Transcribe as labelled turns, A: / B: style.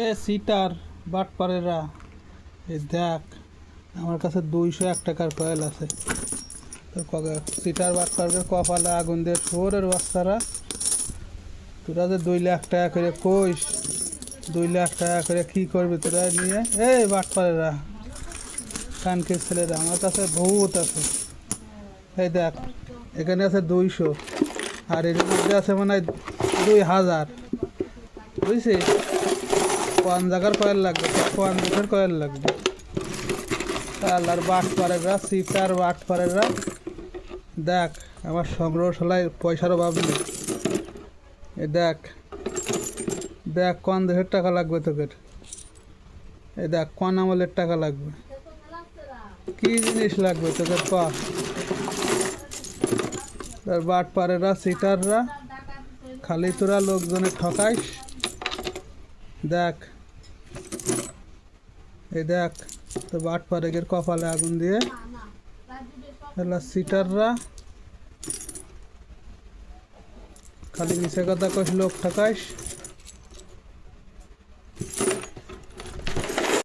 A: এ seater বাটপারেরা, এ দেখ আমার কাছে 201 টাকার কয়েল আছে। সিটার বাটপারের কপালে আগুন দিয়ে শোরের বাচ্চারা, তোরা যে 2 লাখ টাকা করে কইস, 2 লাখ টাকা করে কি করবি তোরা নিয়ে? এই বাটপারেরা, কানকের ছেলেরা, আমার কাছে বহুত আছে। এই দেখ, এখানে আছে 200, আর এর মধ্যে আছে মনে হয় 2000, বুঝছিস? কোন জায়গার কয়েল লাগবে, কোন দেশের কয়েল লাগবে? আল্লাহর বাটপারেরা, সিটার বাটপারেরা, দেখ আমার সংগ্রহশালায় পয়সার অভাব নেই। এ দেখ দেখ কোন দেশের টাকা লাগবে তোকে? এই দেখ কোন আমলের টাকা লাগবে, কি জিনিস লাগবে তোকে? তার বাটপারেরা, সিটাররা, খালি তোরা লোকজনে ঠকাইস। দেখ, এই দেখ তো বাটপারের কপালে আগুন দিয়ে এলা সিটাররা, খালি মিশে কথা কইস, লোক ঠকাইস।